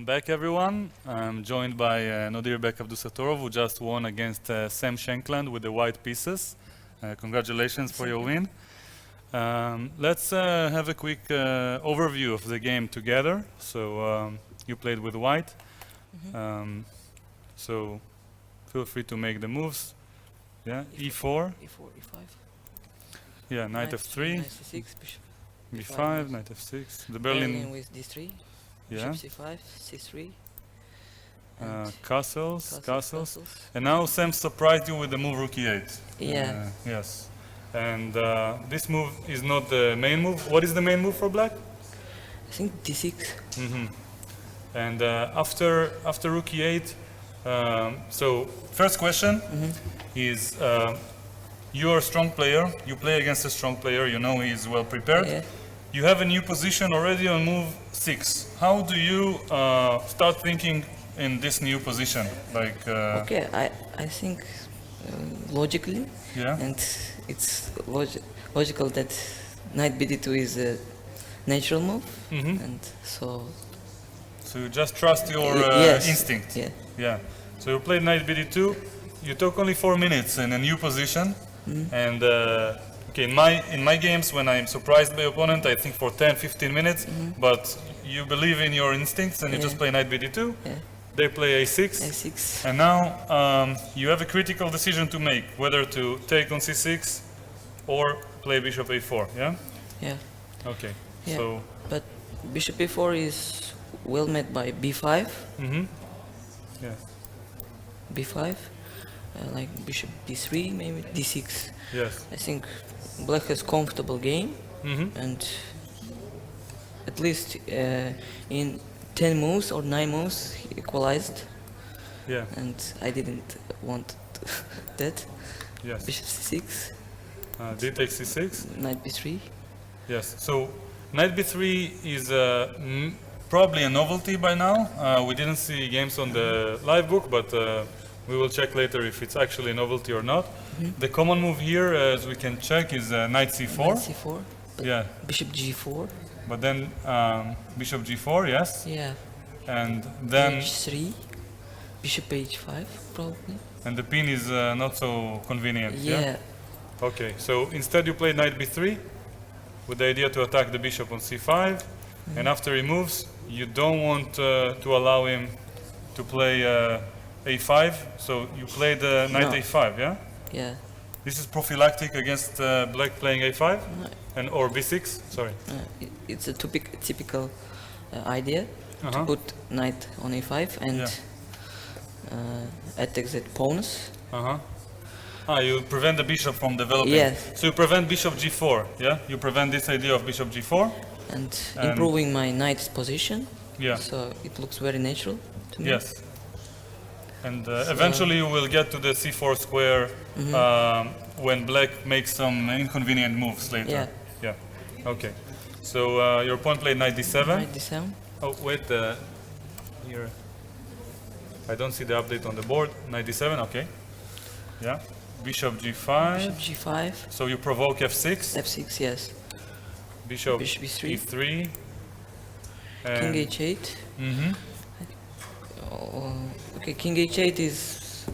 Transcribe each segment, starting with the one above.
back, everyone. I'm joined by Nodirbek Abdusattorov, who just won against Shankland with the white pieces. Congratulations for your win. Let's have a quick overview of the game together. So you played with white. So feel free to make the moves. Yeah, E4. E4, E5. Yeah, knight F3. Knight C6, bishop B5, knight F6. The Berlin. with D3. Yeah. Bishop C5, C3. Castles. And now Sam surprised you with the move rook E8. Yeah. Yes. And this move is not the main move. What is the main move for black? I think D6. And after rook E8, so first question is, you're a strong player. You play against a strong player. You know he is well prepared. Yeah. You have a new position already on move 6. How do you start thinking in this new position? Like. Okay, I think logically, Yeah. and it's logical that knight bd2 is a natural move, and so. So you just trust your Yes. instinct. Yeah. Yeah. So you played knight bd2. You took only 4 minutes in a new position, and okay, in my games when I'm surprised by opponent, I think for 10-15 minutes. But you believe in your instincts and you just play knight bd2. Yeah. They play a6. A6. And now you have a critical decision to make, whether to take on c6 or play bishop a4. Yeah. Yeah. Okay. Yeah. So. But bishop a4 is well met by b5. Yeah. b5. Like bishop d3, maybe d6. Yes. I think black has comfortable game, and at least in 10 moves or 9 moves he equalized. Yeah. And I didn't want that. Yes. Bishop c6, D takes c6. knight b3. Yes. So knight b3 is probably a novelty by now. We didn't see games on the live book, but we will check later if it's actually a novelty or not. The common move here, as we can check, is knight c4. Knight c4. But Yeah. Bishop g4. But then bishop g4, yes. Yeah. And then h3. Bishop h5, probably. and the pin is not so convenient. Yeah. Okay. So instead you play knight b3 with the idea to attack the bishop on c5, and after he moves, you don't want to allow him to play a5. So you play the knight No. a5, yeah. Yeah. This is prophylactic against black playing a5 and or b6. Sorry. It's a typical idea to put knight on a5 and attack the pawns. You prevent the bishop from developing. Yes. So you prevent bishop g4. Yeah. You prevent this idea of bishop g4. And improving my knight's position. Yeah. So it looks very natural to me. Yes. And eventually you will get to the c4 square when black makes some inconvenient moves later. Yeah. Yeah. Okay. So your pawn played knight d7. Knight d7. Oh wait, here. I don't see the update on the board. Knight d7. Okay. Yeah. Bishop g5. Bishop g5. So you provoke f6. f6, yes. Bishop Bishop e3. e3. King h8. Okay, king h8 is,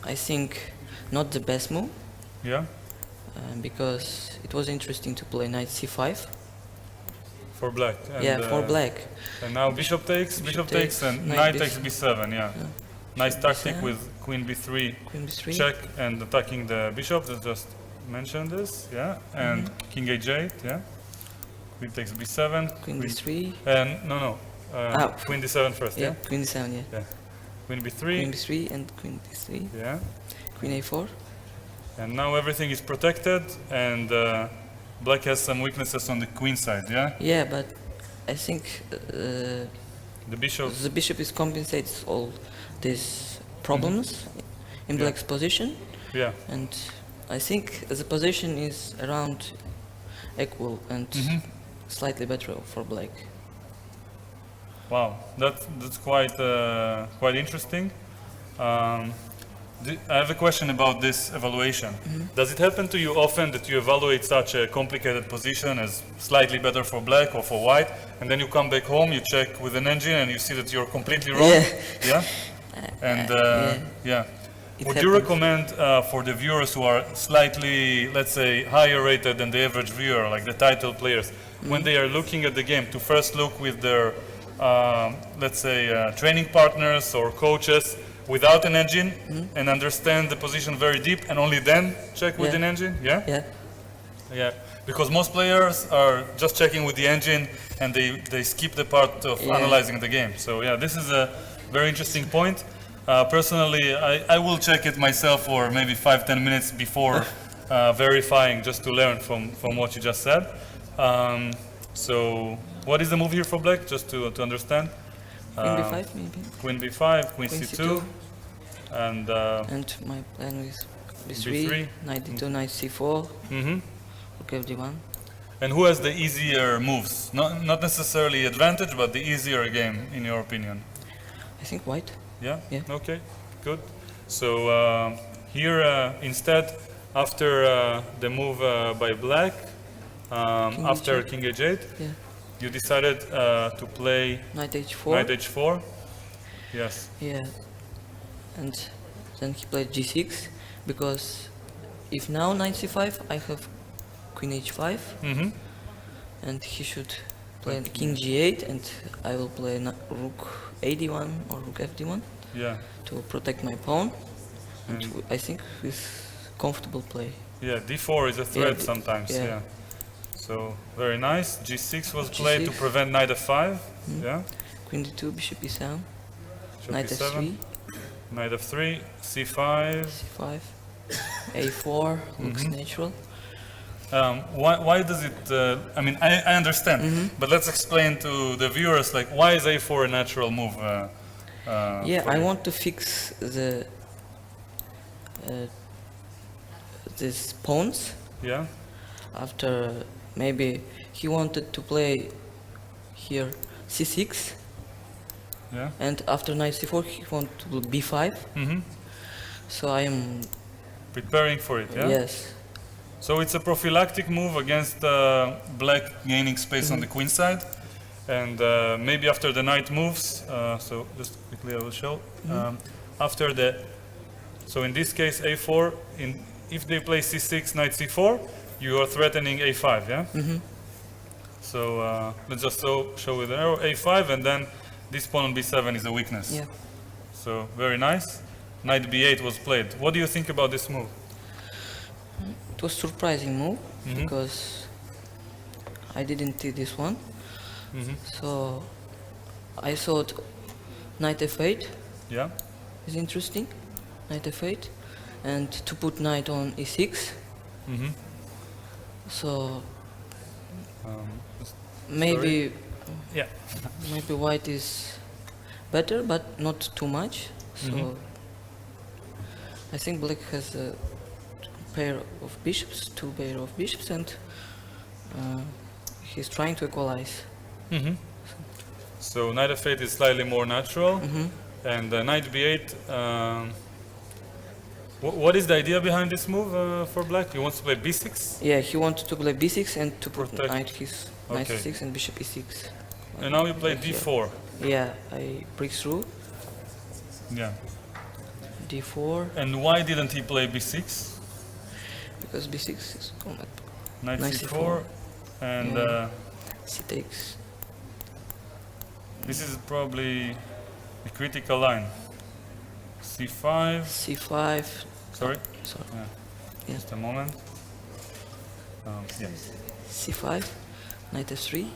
I think, not the best move. Yeah. Because it was interesting to play knight c5. For black. And, Yeah, for black. And now bishop takes, and knight takes b7. Yeah. Nice tactic b7. with queen b3. Queen b3. Check and attacking the bishop. Let's just mention this. Yeah. And king h8. Yeah. Queen takes b7. Queen d3. And no. Queen d7 first. Yeah, Yeah. queen d7, yeah. Yeah. Queen b3. Queen b3 and queen d3. Yeah. Queen a4. And now everything is protected, and black has some weaknesses on the queen side. Yeah. Yeah, but I think The bishop. the bishop is compensates all these problems in black's position, Yeah. and I think the position is around equal and slightly better for black. Wow, that's quite interesting. I have a question about this evaluation. Does it happen to you often that you evaluate such a complicated position as slightly better for black or for white, and then you come back home, you check with an engine, and you see that you're completely wrong? Yeah. Yeah? And yeah. It Would you happens. recommend for the viewers who are slightly, let's say, higher rated than the average viewer, like the title players, when they are looking at the game, to first look with their, let's say, training partners or coaches without an engine and understand the position very deep, and only then check with Yeah. an engine? Yeah? Yeah. Yeah. Because most players are just checking with the engine and they skip the part of Yeah. analyzing the game. So yeah, this is a very interesting point. Personally, I will check it myself for maybe 5-10 minutes before verifying, just to learn from what you just said. So what is the move here for black, just to understand? Queen b5 maybe. Queen b5, queen Queen c2, and And my plan is b3, b3. knight d2, knight c4, mhm. rook f d1. And who has the easier moves? Not necessarily advantage, but the easier game, in your opinion? I think white. Yeah? Yeah. Okay, good. So here instead, after the move by black, King after h8. king h8, Yeah. you decided to play Knight h4. knight h4. Yes. Yeah. And then he played g6, because if now knight c5, I have queen h5, Mm-hmm. and he should play king g8, and I will play rook ad1 or rook fd1 Yeah. to protect my pawn. And And I think with comfortable play. yeah, d4 is a threat d- sometimes. yeah. Yeah. So very nice. g6 was played to G6. prevent knight f5. Yeah. Queen d2, bishop e7, Bishop knight e7, f3, knight f3, c5. c5, a4, looks Mhm. natural. Why does it? I mean, I understand, but let's explain to the viewers, like, why is a4 a natural move? Yeah, for I you? want to fix the these pawns. Yeah. After maybe he wanted to play here c6, Yeah. and after knight c4 he wanted to play b5. Mm-hmm. So I am Preparing for it. Yeah. yes, So it's a prophylactic move against black gaining space on the queen side, and maybe after the knight moves. So just quickly, I will show. After the, so in this case a4. If they play c6, knight c4, you are threatening a5. Yeah. So let's just show with an arrow a5, and then this pawn on b7 is a weakness. yeah. So very nice. Knight b8 was played. What do you think about this move? It was surprising move Mhm. because I didn't see this one. Mhm. So I thought knight f8 Yeah. is interesting, knight f8, and to put knight on e6. Mm-hmm. So Just- maybe Yeah. maybe white is better, but not too much. So Mhm. I think black has a pair of bishops, two pair of bishops, and he's trying to equalize. Mm-hmm. So knight f8 is slightly more natural, Hmm. and knight b8. What is the idea behind this move for black? He wants to play b6, Yeah, he wanted to play b6 and to put Protect. knight his knight Okay. e6 and bishop e6. and now you play Like here. d4. Yeah, I break through Yeah. d4 And why didn't he play b6? because b6 is combat. Knight Knight c4, and Yeah. C takes. this is probably a critical line. c5. c5. Sorry. Sorry. Yeah. Yeah. Just a moment. Yeah. c5, knight f3.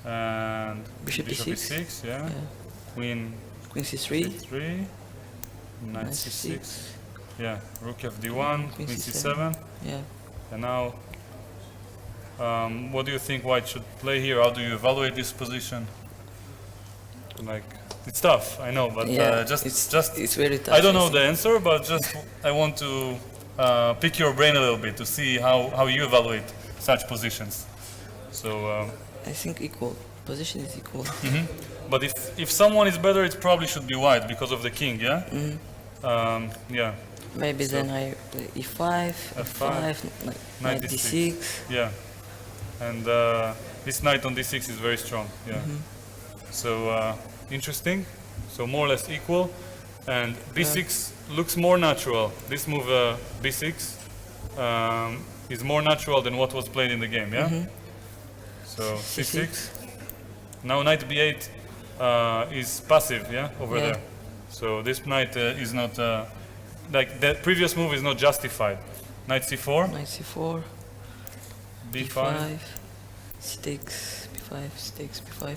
And Bishop e6. e6, yeah. Yeah. Queen Queen c3. c3, knight Knight c6, c6. yeah. Rook fd1, Queen queen c7. c7, Yeah. and now, what do you think White should play here? How do you evaluate this position? Like, it's tough, I know, but Yeah, just It's very tough. I don't know think. the answer, but just I want to pick your brain a little bit to see how you evaluate such positions. So. I think equal. Position is equal. But if someone is better, it probably should be white because of the king, yeah? Yeah. Maybe So- then I play e5, f5, knight d6. Yeah. And this knight on d6 is very strong, yeah. So interesting. So more or less equal. And b6 looks more natural. This move b6 is more natural than what was played in the game, yeah? So c6. Now knight b8 is passive, yeah, over Yeah. there. So this knight is not, like the previous move is not justified. Knight c4, Knight c4, b5, b5, c takes b5, c takes b5,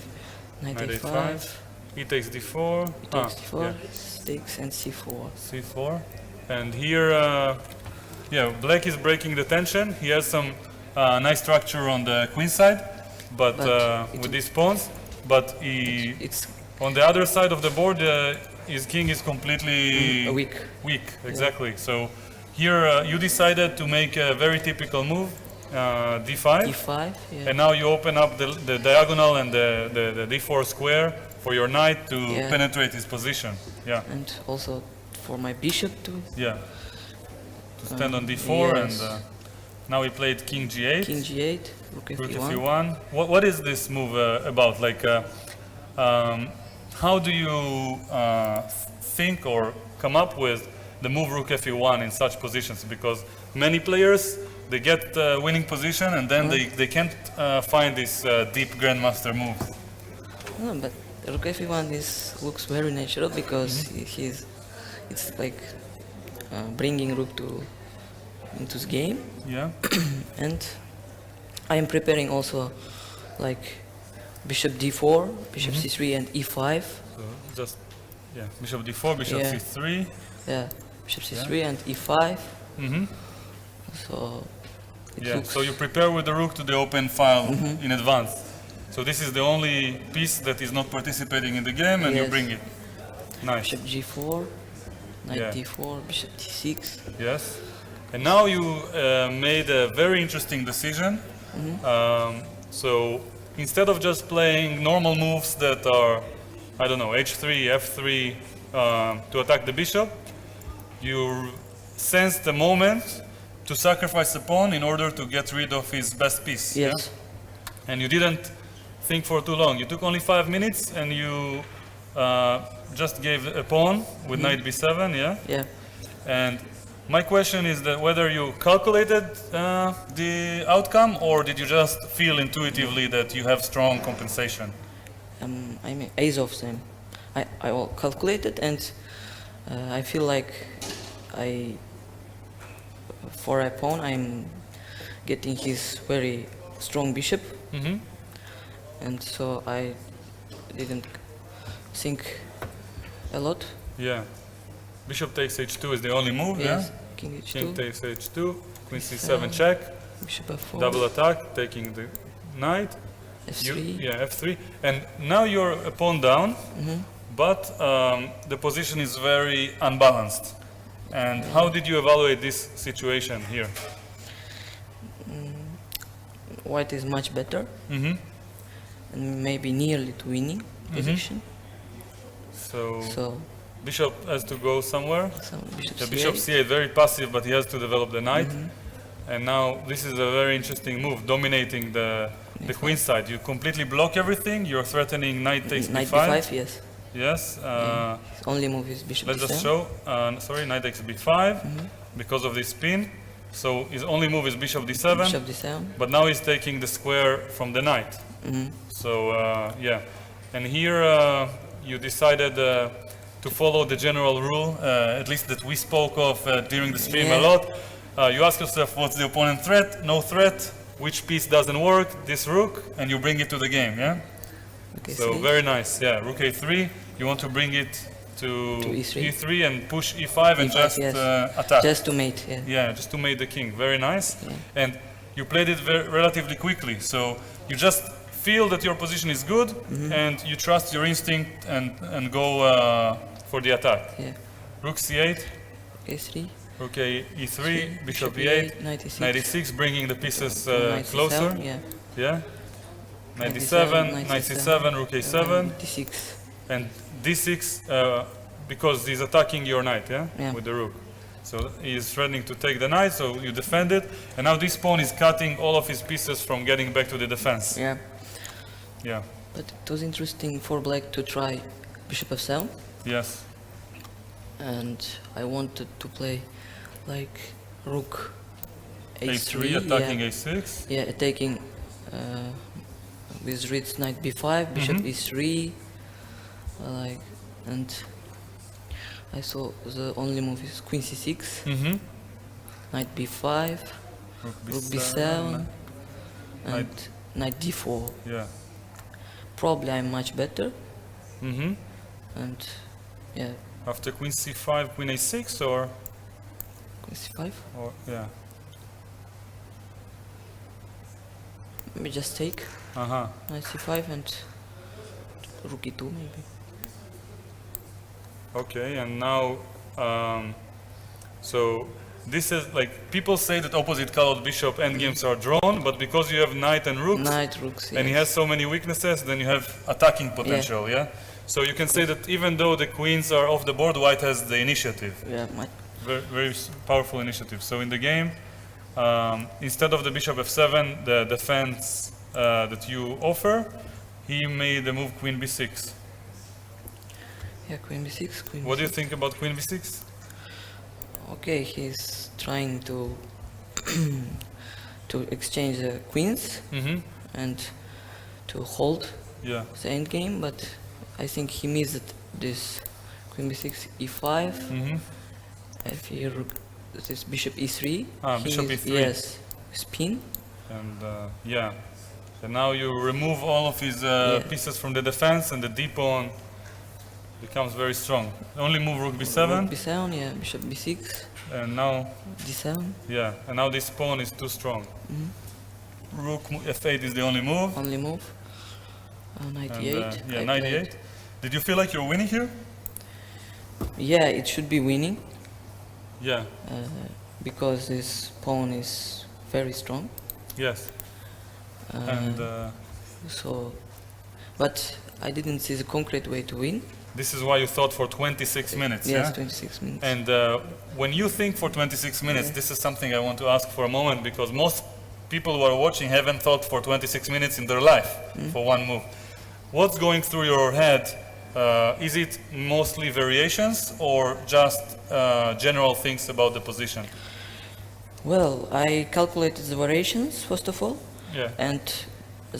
knight knight a5, a5, e takes d4, takes d4, yeah, c takes and c4. c4. And here, yeah, black is breaking the tension. He has some nice structure on the queen side, but But with these pawns. But he, It's on the other side of the board, his king is completely weak. weak, exactly. So here you decided to make a very typical move, d5, e5, yeah. and now you open up the diagonal and the d4 square for your knight to Yeah. penetrate his position. Yeah, And also for my bishop too. yeah. To stand on d4 and yes. now he played king g8, King g8, rook rook f1. f1. What is this move about? Like, how do you think or come up with the move rook fe1 in such positions? Because many players, they get winning position and then they can't find this deep grandmaster move. No, but rook f1 looks very natural because it's like bringing rook into the game, Yeah, and I am preparing also like bishop d4, bishop c3 and e5. so just, yeah, bishop d4, bishop Yeah. c3. Yeah, bishop c3 and e5. Mm-hmm. So it Yeah, looks so you prepare with the rook to the open file in advance. So this is the only piece that is not participating in the game and you Yes. bring it. Nice. bishop g4, knight Yeah. d4, bishop d6. Yes. And now you made a very interesting decision. So instead of just playing normal moves that are, I don't know, h3, f3 to attack the bishop, you sensed the moment to sacrifice a pawn in order to get rid of his best piece. Yes. Yeah? And you didn't think for too long. You took only 5 minutes and you just gave a pawn with knight b7, yeah? Yeah. And my question is that whether you calculated the outcome or did you just feel intuitively that you have strong compensation? I mean ace of them. I all calculated and I feel like for a pawn I'm getting his very strong bishop, Mm-hmm. and so I didn't think a lot. Yeah. Bishop takes h2 is the only move, Yes, yeah? king King h2, takes h2, queen c7 check, bishop f4, double attack, taking the knight. f3. Yeah, f3. And now you're a pawn down, but the position is very unbalanced. And how did you evaluate this situation here? White is much better Mm-hmm. and maybe nearly to winning position. So So bishop has to go somewhere. some bishop The c8. bishop c8 very passive, but he has to develop the knight. And now this is a very interesting move, dominating the queen side. You completely block everything. You're threatening knight takes Knight b5. b5, yes. Yes. His only move is bishop Let's d7. just show. Sorry, knight takes b5 because of this spin. So his only move is bishop d7. Bishop d7. But now he's taking the square from the knight. So yeah, and here you decided to follow the general rule, at least that we spoke of during the stream a Yeah. lot. You ask yourself, what's the opponent threat? No threat. Which piece doesn't work? This rook, and you bring it to the game. Yeah. Okay, So very nice. Yeah, rook a3. You want to bring it to E3. e3 and push e5 and E5, just yes. attack. Just to mate, yeah. Yeah, just to mate the king. Very nice. And you played it relatively quickly. So you just feel that your position is good and you trust your instinct and go for the attack. Yeah. Rook c8, a3, rook e3, bishop e8, e8, knight e6, knight e6, bringing the pieces knight closer. c7, yeah. Yeah. 97, 97, rook a7, d6. and d6 because he's attacking your knight, yeah? Yeah. With the rook. So he is threatening to take the knight, so you defend it, and now this pawn is cutting all of his pieces from getting back to the defense. Yeah. Yeah. But it was interesting for black to try bishop f7, Yes. and I wanted to play like rook a3 attacking a6. Yeah, attacking with ritz knight b5, bishop e3, like, and I saw the only move is queen c6, knight b5, rook b7, and knight d4. Yeah. Probably I'm much better, Mm-hmm. and yeah, After queen c5, queen a6, or queen c5. yeah. Maybe just take Uh-huh. knight c5 and rook e2 maybe. Okay, and now, so this is like, people say that opposite colored bishop endgames are drawn, but because you have knight and rooks, Knight, rooks, and he yes. has so many weaknesses, then you have attacking potential, yeah? So you can say that even though the queens are off the board, white has the initiative. Yeah, Very, very powerful initiative. So in the game, instead of the bishop f7, the defense that you offer, he made the move queen b6. yeah, queen b6, queen What do you b6. think about queen b6? Okay, he's trying to to exchange the queens Mm-hmm. and to hold Yeah. the endgame, but I think he missed this queen b6, e5. Mm-hmm. If he this bishop e3, Ah, he bishop missed- e3. yes, spin. And yeah. And now you remove all of his Yeah. pieces from the defense, and the d pawn becomes very strong. Only move rook b7, Rook b7, yeah, bishop b6, and now, d7, yeah, and now this pawn is too strong. Rook f8 is the only move. only move. Knight And, e8. yeah, I knight played- e8. Did you feel like you're winning here? Yeah, it should be winning Yeah. because this pawn is very strong. Yes. And So, but I didn't see the concrete way to win. this is why you thought for 26 minutes. Yes, Yeah. 26 minutes. And when you think for 26 minutes, this is something I want to ask for a moment, because most people who are watching haven't thought for 26 minutes in their life for one move. What's going through your head? Is it mostly variations or just general things about the position? Well, I calculated the variations first of all, Yeah. and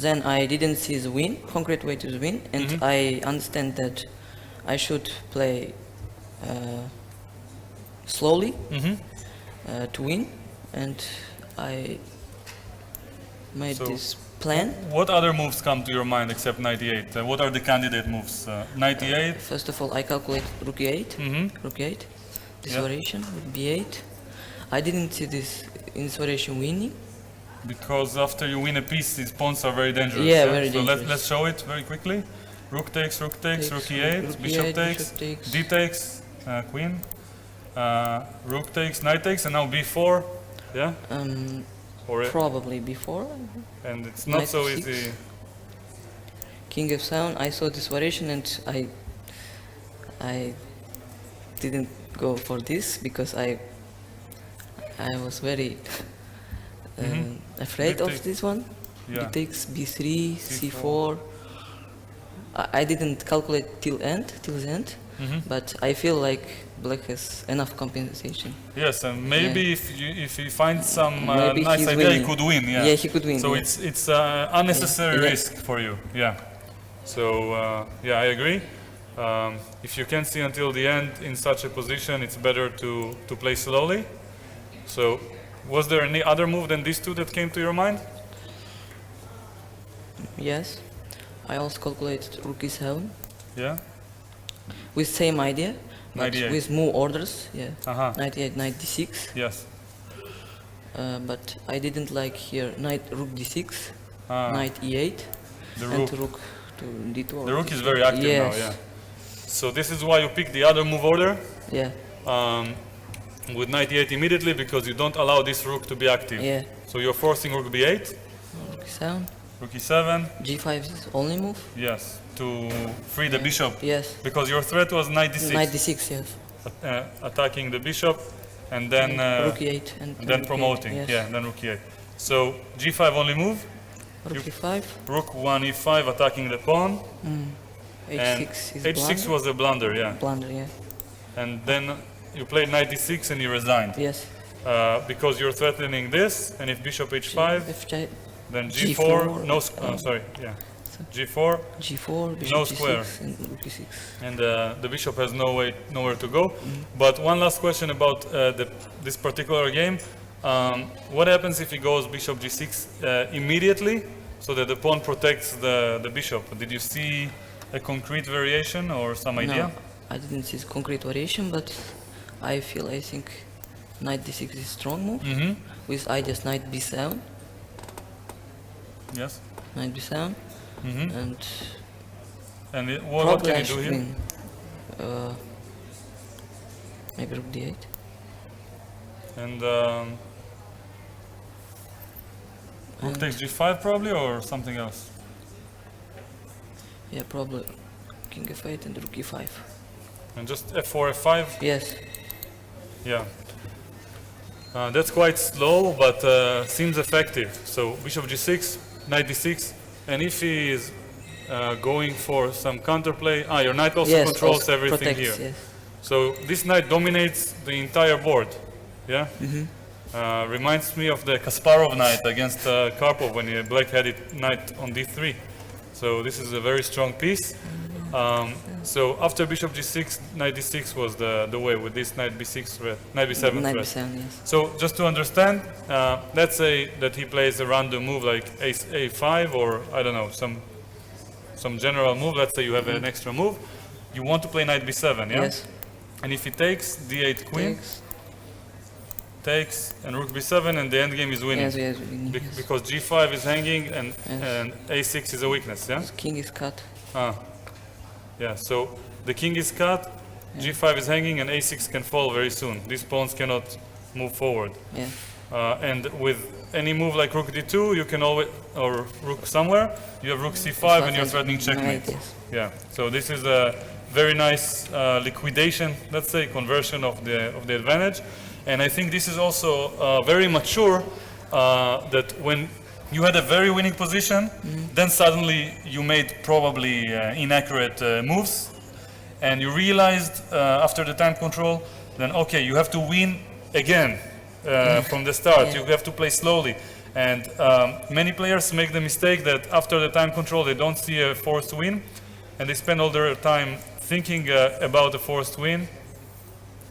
then I didn't see the win, concrete way to the win, and I understand that I should play slowly to win, and I made So- this plan. What other moves come to your mind except knight e8? What are the candidate moves? Knight e8? First of all, I calculated rook e8, rook e8, this Yeah. variation, rook b8. I didn't see this in this variation winning. Because after you win a piece, these pawns are very dangerous. Yeah, very so dangerous. let's show it very quickly. Rook takes, rook takes, rook e8, rook bishop e8, takes, bishop takes. d takes, queen, rook takes, knight takes, and now b4. Yeah? Or Probably before. and it's not knight so f6. easy. King f7, I saw this variation and I didn't go for this because I was very afraid Big of take. this one. Yeah. It takes b3, c4. I didn't calculate till the end, but I feel like black has enough compensation. Yes, and maybe if he finds some Maybe nice he's idea, he winning. could win. Yeah, Yeah, he could win, So yeah. it's unnecessary Yeah. risk for you. Yeah. So yeah, I agree. If you can see until the end in such a position, it's better to play slowly. So, was there any other move than these two that came to your mind? Yes, I also calculated rook e7 Yeah. with same idea, but Knight e8. with more orders. Yeah, Uh-huh. knight e8, knight d6. Yes. But I didn't like here knight rook d6, Ah, knight e8, the and rook. rook to d2. The rook is very active yes. now. Yeah. So this is why you pick the other move order Yeah, with knight e8 immediately, because you don't allow this rook to be active. yeah. So you're forcing rook b8. Rook e7, Rook e7. G5 is only move? Yes, to free the bishop. Yes. Because your threat was knight d6. Knight d6, yes. Attacking the bishop, and then Rook e8 and then rook promoting. E8, yes. Yeah, then rook e8. So g5 only move. Rook e5. Rook 1 e5 attacking the pawn. And H6 is h6 blunder. was a blunder, yeah. Blunder, yeah. And then you played knight d6 and you resigned. Yes. Because you're threatening this, and if bishop h5, F5, then G4, g4, no, sorry, yeah. G4, G4, bishop No G6, square. and rook e6. and the bishop has nowhere to go. But one last question about this particular game. What happens if he goes bishop g6 immediately, so that the pawn protects the bishop? Did you see a concrete variation or some idea? No, I didn't see concrete variation, but I think knight d6 is a strong move. With ideas knight b7, Yes. knight b7, and And what probably can I you do should here? win. Maybe rook d8. And rook takes g5 probably, or something else? Yeah, probably king f8 and rook e5. And just f4, f5? Yes. Yeah. That's quite slow, but seems effective. So bishop g6, knight d6, and if he is going for some counterplay, your knight also Yes, controls also everything protects, here. Yes. So this knight dominates the entire board. Yeah. Reminds me of the Kasparov knight against Karpov when black had it knight on d3. So this is a very strong piece. So after bishop g6, knight d6 was the way with this knight b6 threat, knight b7 Knight threat. b7, yes. So just to understand, let's say that he plays a random move like ace a5, or I don't know, some general move. Let's say you have an extra move. You want to play knight b7, yeah? Yes. And if he takes d8 queen, takes and rook b7, and the endgame is winning. Yes, yes, winning, yes. Because g5 is hanging and Yes. and a6 is a weakness, yeah? King is cut. Yeah, so the king is cut, g5 is hanging, and a6 can fall very soon. These pawns cannot move forward. Yeah. And with any move like rook d2, you can always, or rook somewhere, you have rook c5 and you're threatening checkmate. Knight, yes. Yeah, so this is a very nice liquidation, let's say, conversion of the advantage. And I think this is also very mature, that when you had a very winning position, then suddenly you made probably inaccurate moves, and you realized after the time control, then okay, you have to win again from the start. Yeah. You have to play slowly. And many players make the mistake that after the time control they don't see a forced win, and they spend all their time thinking about the forced win,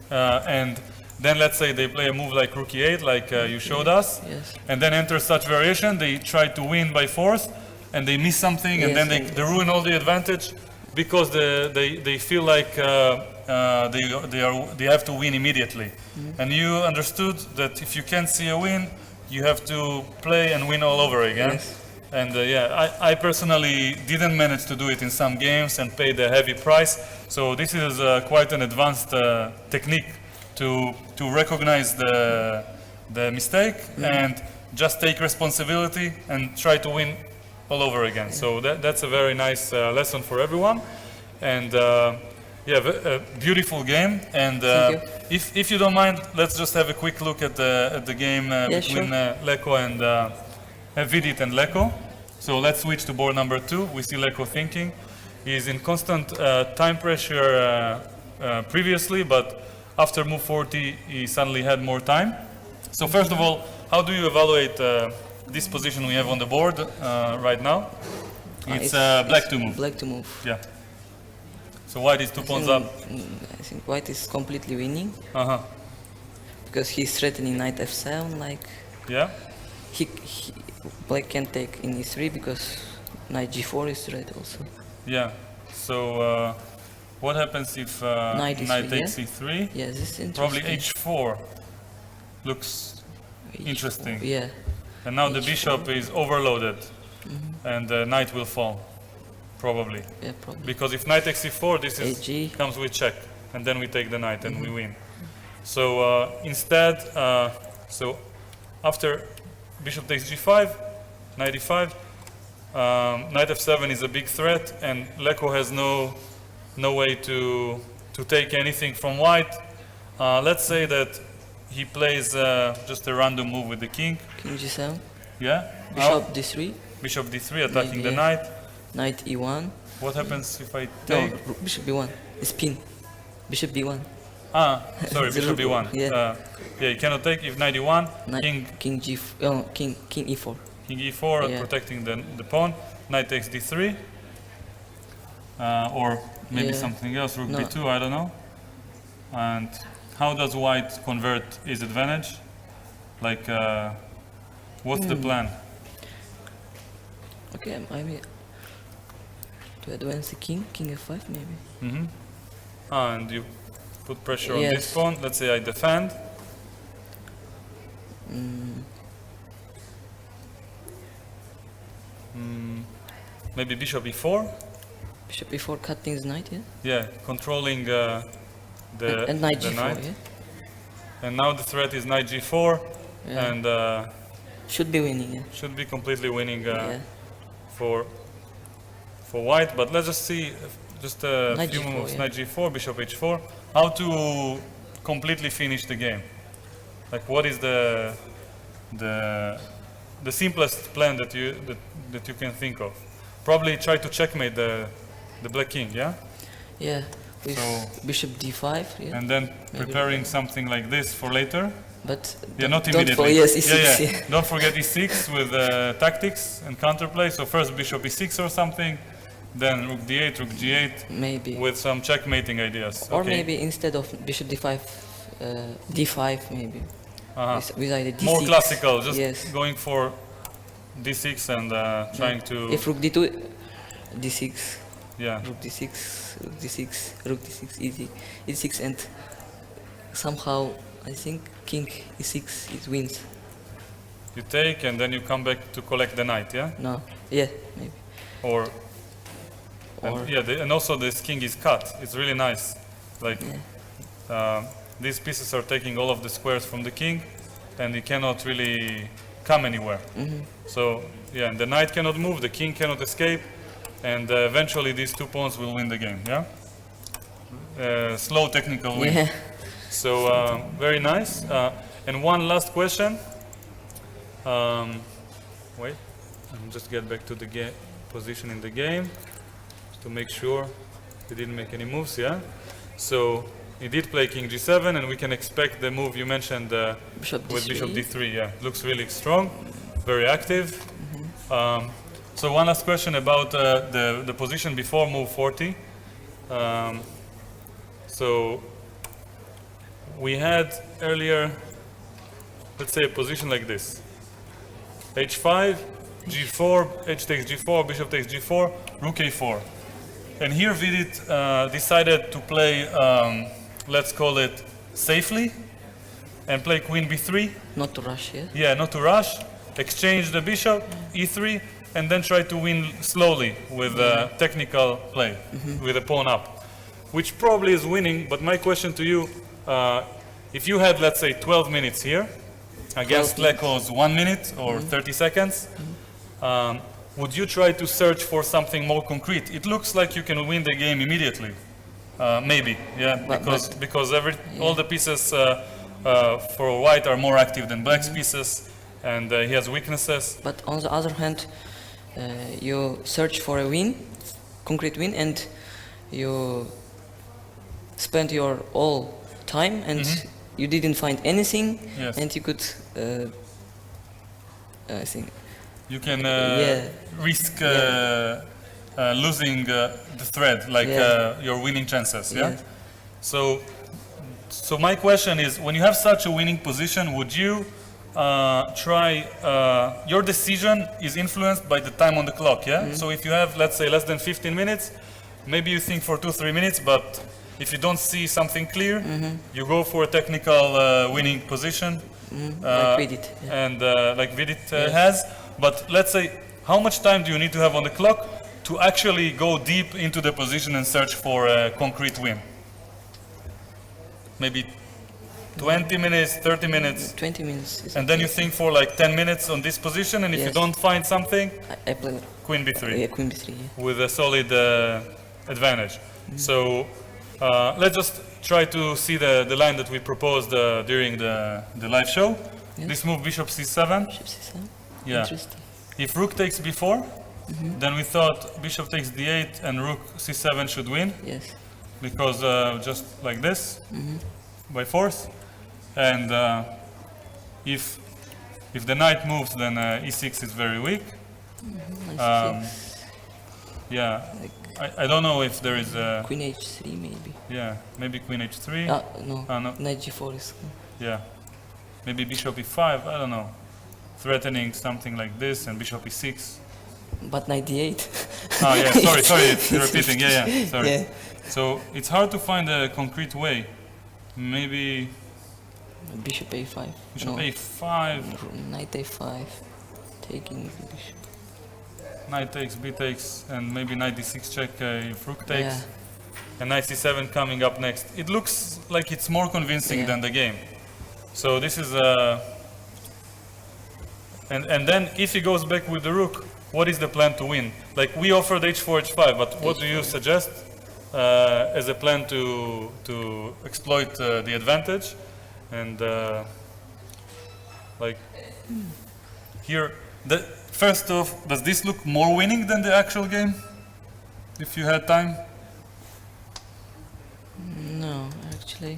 and then let's say they play a move like rook e8, like you showed us, Yes. and then enter such variation, they try to win by force, and they miss something, and Yes, then they, and- they ruin all the advantage because they feel like they have to win immediately. And you understood that if you can't see a win, you have to play and win all over again. Yes. And yeah, I personally didn't manage to do it in some games and paid a heavy price. So this is quite an advanced technique to recognize the mistake and just take responsibility and try to win all over again. So that's a very nice lesson for everyone. And yeah, a beautiful game. And Thank if you don't mind, let's just have a quick look at the game between sure. Leko and Vidit and Leko. So let's switch to board number 2. We see Leko thinking. He's in constant time pressure previously, but after move 40, he suddenly had more time. So first of all, how do you evaluate this position we have on the board right now? It's black to move. Black to move. Yeah. So white is 2 pawns up. I think white is completely winning Uh-huh. because he's threatening knight f7. Like Yeah? he black can take in e3 because knight g4 is threat also. Yeah. So what happens if Knight knight e3, takes yeah? e3? Yeah, this is interesting. Probably h4 looks H4, interesting. Yeah. And now the H4. bishop is overloaded, and the knight will fall, probably. Yeah, probably. Because if knight takes e4, this is HG. comes with check, and then we take the knight and we win. So instead, so after bishop takes g5, knight e5, Knight f7 is a big threat, and Leko has no way to take anything from white. Let's say that he plays just a random move with the king. King g7. Yeah. Bishop d3. Bishop d3 attacking Maybe, the yeah. knight. Knight e1. What happens if I No, take? bishop b1. Spin. Bishop d1. Sorry, The bishop rook, b1. yeah. Yeah, you cannot take if knight e1. Knight, King king e4. King e4, Yeah. protecting the pawn. Knight takes d3. Or maybe Yeah. something else, rook No. b2, I don't know. And how does white convert his advantage? Like, what's the plan? Okay, maybe to advance the king f5 maybe. Mm-hmm. And you put pressure on this Yes. pawn. Let's say I defend. Maybe bishop e4. Bishop e4 cutting the knight, yeah? Yeah, controlling And knight the g4, knight. yeah? And now the threat is knight g4, Yeah. and Should be winning, yeah? should be completely winning Yeah. for white. But let's just see, just a Knight few g4, moves. yeah. Knight g4, bishop h4. How to completely finish the game? Like, what is the simplest plan that you can think of? Probably try to checkmate the black king, yeah? Yeah, with So- bishop d5, yeah? And then Maybe preparing something like this for later. But Yeah, not don't immediately. yes, e6, yeah. Don't forget e6 with tactics and counterplay. So first bishop e6 or something, then rook d8, rook g8 maybe. with some checkmating ideas. Or Okay. maybe instead of bishop d5, d5 maybe. Uh-huh. With either d6. More classical, just Yes. going for d6 and trying to. If rook d2, d6, Yeah. rook d6, rook d6, rook d6, easy, e6, and somehow I think king e6 it wins. You take and then you come back to collect the knight, yeah? No, yeah, maybe. Or. Or- And, yeah, and also this king is cut. It's really nice. Like. Yeah. These pieces are taking all of the squares from the king, and he cannot really come anywhere. So yeah, and the knight cannot move, the king cannot escape, and eventually these two pawns will win the game. Yeah, slow technical win. Yeah. So very nice. And one last question. Wait, I'll just get back to the position in the game to make sure he didn't make any moves. Yeah. So he did play king g7, and we can expect the move you mentioned Bishop with d3. bishop d3. Yeah, looks really strong, very active. So one last question about the position before move 40. So we had earlier, let's say, a position like this: h5, g4, h takes g4, bishop takes g4, rook a4. And here Vidit decided to play, let's call it safely, and play queen b3. Not to rush, yeah? Yeah, not to rush. Exchange the bishop, e3, and then try to win slowly with technical play, with a pawn up, which probably is winning. But my question to you, if you had, let's say, 12 minutes here against 12 minutes. Leko's 1 minute or 30 seconds, would you try to search for something more concrete? It looks like you can win the game immediately. Maybe, yeah, because all the pieces for white are more active than black's pieces, and he has weaknesses. But on the other hand, you search for a win, concrete win, and you spend your all time and you didn't find anything, Yes. and you could, I think, You can Yeah. risk losing the thread, like Yeah. your winning chances. Yeah. Yes. So my question is, when you have such a winning position, would you try? Your decision is influenced by the time on the clock. Yeah. So if you have, let's say, less than 15 minutes, maybe you think for 2-3 minutes, but if you don't see something clear, you go for a technical winning position. like Vidit. Yeah. And like Vidit has. But let's say, how much time do you need to have on the clock to actually go deep into the position and search for a concrete win? Maybe 20 minutes, 30 minutes, 20 minutes. Is and then you think for like 10 minutes on this position, and if you Yes. don't find something, I play queen b3 Yeah, queen b3. Yeah. with a solid advantage. So let's just try to see the line that we proposed during the live show. Yes. This move bishop c7. Bishop c7. Yeah. Interesting. If rook takes b4, then we thought bishop takes d8 and rook c7 should win, Yes. because just like this, by force. And if the knight moves, then e6 is very weak. Knight Yeah, I don't know if there is a, queen h3 maybe. yeah, maybe queen h3. No. No. Knight g4 is. Yeah, maybe bishop e5, I don't know. Threatening something like this and bishop e6. But knight d8. Oh yeah, sorry, it's repeating, yeah, sorry. Yeah. So it's hard to find a concrete way. Maybe Bishop a5. bishop No. a5, Knight a5. Taking the bishop. knight takes, b takes, and maybe knight d6 check if rook takes. Yeah. And knight c7 coming up next. It looks like it's more convincing Yeah. than the game. So this is and then if he goes back with the rook, what is the plan to win? Like we offered h4, h5, but what do you suggest as a plan to exploit the advantage? And like here, first off, does this look more winning than the actual game? If you had time? No, actually,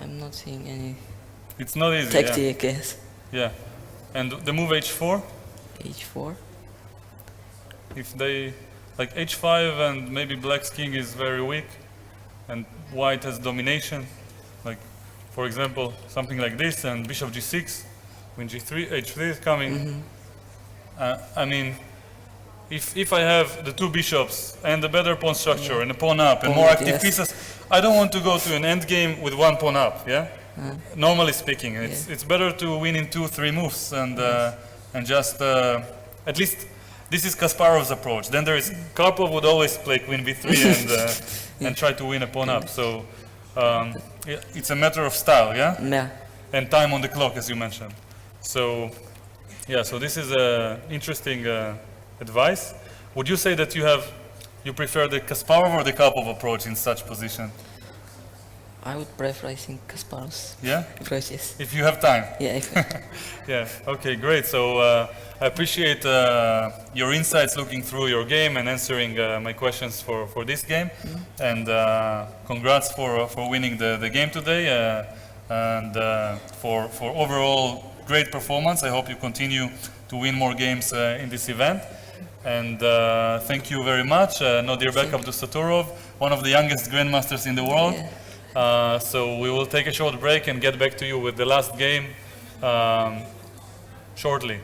I'm not seeing any It's not easy. Yeah. tactic. Yes. Yeah. And the move h4, h4. if they, like h5 and maybe black's king is very weak and white has domination, like for example something like this and bishop g6, queen g3, h3 is coming. I mean, if I have the two bishops and the better pawn structure and a pawn up and Pawn more up, active yes. pieces, I don't want to go to an endgame with one pawn up, yeah? Normally speaking, it's better to win in 2-3 moves and just at least this is Kasparov's approach. Then there is Karpov would always play queen b3 and try to win a pawn up. So it's a matter of style, yeah, Yeah. and time on the clock, as you mentioned. So yeah, so this is interesting advice. Would you say that you prefer the Kasparov or the Karpov approach in such position? I would prefer, I think, Kasparov's Yeah, approach. Yes. if you have time. Yeah. Yeah, okay, great. So I appreciate your insights looking through your game and answering my questions for this game. And congrats for winning the game today and for overall great performance. I hope you continue to win more games in this event. And thank you very much, Nodirbek Abdusattorov, one of the youngest grandmasters in the world. Yeah. So we will take a short break and get back to you with the last game shortly.